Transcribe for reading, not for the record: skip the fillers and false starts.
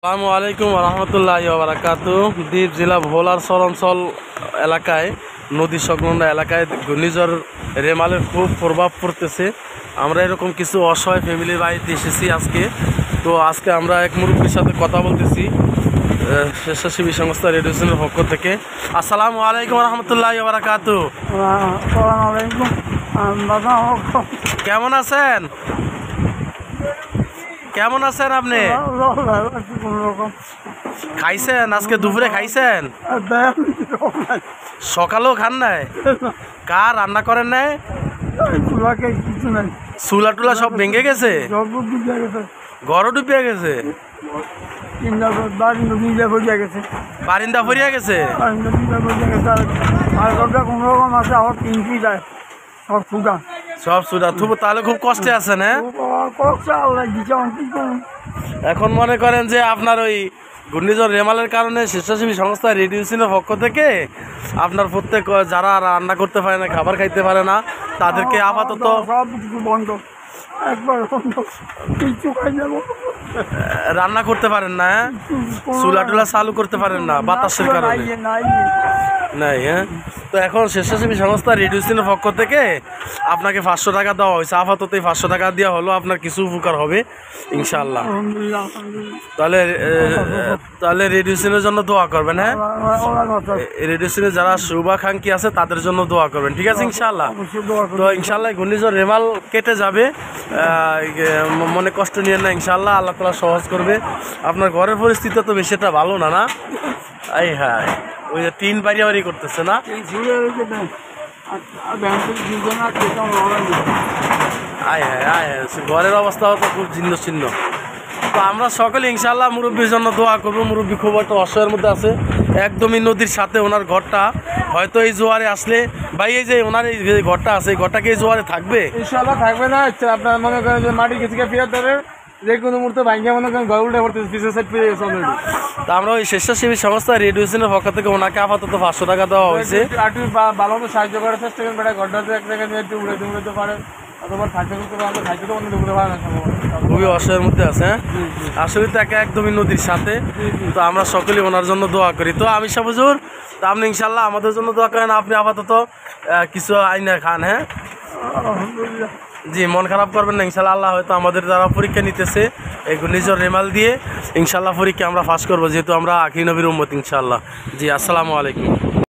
আসসালামু আলাইকুম রহমতুল্লাহি ওয়া বারাকাতুহু। দ্বীপ জেলা ভোলার চরাঞ্চল এলাকায় নদী সংলগ্ন এলাকায় ঘূর্ণিঝড় রেমালের খুব প্রভাব পড়তেছে। আমরা এরকম কিছু অসহায় ফ্যামিলির বাড়িতে এসেছি আজকে। তো আজকে আমরা এক মুরব্বীর সাথে কথা বলতেছি স্বেচ্ছাসেবী সংস্থা রেডিওসনের পক্ষ থেকে। আসসালামু আলাইকুম রহমতুল্লাহি ওয়া বারাকাতুহু। কেমন আছেন? কেমন আছেন আপনি? খাইছেন? আজকে দুপুরে খাইছেন? সকালেও খান নাই? কার রান্না করেন নাই? চুলা টুলা সব ভেঙে গেছে, ঘরও ডুবিয়া গেছে, বারিন্দা ফরিয়া গেছে। সব সুদা থুবো, তাহলে খুব কষ্টে আছেন। হ্যাঁ, এখন মনে করেন যে আপনার ওই ঘূর্ণিঝড় রেমালের কারণে স্বেচ্ছাসেবী সংস্থা রেডিওসনের পক্ষ থেকে আপনার প্রত্যেক যারা রান্না করতে পারে না, খাবার খাইতে পারে না, তাদেরকে আপাতত রান্না করতে পারেন না। হ্যাঁ, চুলা টুলা চালু করতে পারেন না বাতাসের কারণে নাই। হ্যাঁ, তো এখন স্বেচ্ছাসেবী সংস্থা রেডিওসনের পক্ষ থেকে আপনাকে 500 টাকা দেওয়া হয়েছে। আপাতত 500 টাকা দেওয়া হলো, আপনার কিছু উপকার হবে ইনশাআল্লাহ। তাহলে রেডিওসনের জন্য দোয়া করবেন। হ্যাঁ, রেডিওসনের যারা শুভাকাঙ্ক্ষী আছে তাদের জন্য দোয়া করবেন, ঠিক আছে ইনশাআল্লাহ। তো ইনশাআল্লাহ ঘূর্ণিঝড় রেমাল কেটে যাবে, মনে কষ্ট নিয়ে না ইনশাআল্লাহ, আল্লাহ তাআলা সহজ করবে। আপনার ঘরের পরিস্থিতি তো বেশি একটা ভালো না, না? এই হ্যাঁ, ওই যে টিন বাড়ি করতেছে না? ঘরের অবস্থাও তো খুব ছিন্ন ছিন্ন। তো আমরা সকলে ইনশাআল্লাহ মুরব্বীর জন্য দোয়া করবো। মুরব্বী খুব একটা অসহায়ের মধ্যে আছে, একদমই নদীর সাথে ওনার ঘরটা। হয়তো এই জোয়ারে আসলে ভাই, এই যে ওনার এই ঘরটা আছে, এই ঘরটা কি এই জোয়ারে থাকবে? ইনশাআল্লাহ থাকবে না। আপনার মনে করেন যে মাটি কিছু ফেরত দেবে, যে কোনো মুহূর্তে ভাঙ্গা মনে করেন ঘর উল্টে পড়তেছে, পিছনের সাইড ফিরে গেছে অলরেডি। তা আমরা ওই স্বেচ্ছাসেবী সংস্থা রেডিওসনের পক্ষ থেকে ওনাকে আপাতত 500 টাকা দেওয়া হয়েছে। একটু ভালো মতো সাহায্য করার চেষ্টা করেন, বেটা ঘরটাতে এক জায়গায় নিয়ে একটু উড়াতে পারেন, অথবা থাকতে করতে পারেন, খাইতে তো অন্য উড়তে পারে না। খুবই অসহায়ের মধ্যে আছে। হ্যাঁ, আসলে তো একদমই নদীর সাথে। তো আমরা সকলে ওনার জন্য দোয়া করি। তো আমি হুজুর, তা আপনি ইনশাল্লাহ আমাদের জন্য দোয়া করেন। আপনি আপাতত কিছু আইনা খান। হ্যাঁ জি, মন খারাপ করবেন না ইনশাল্লাহ। আল্লাহ হয়তো আমাদের দ্বারা পরীক্ষা নিতেছে এই ঘূর্ণিঝড় রেমাল দিয়ে। ইনশাল্লাহ পরীক্ষা আমরা পাস করবো, যেহেতু আমরা আখির নবীর উম্মত ইনশাল্লাহ। জি, আসসালামু আলাইকুম।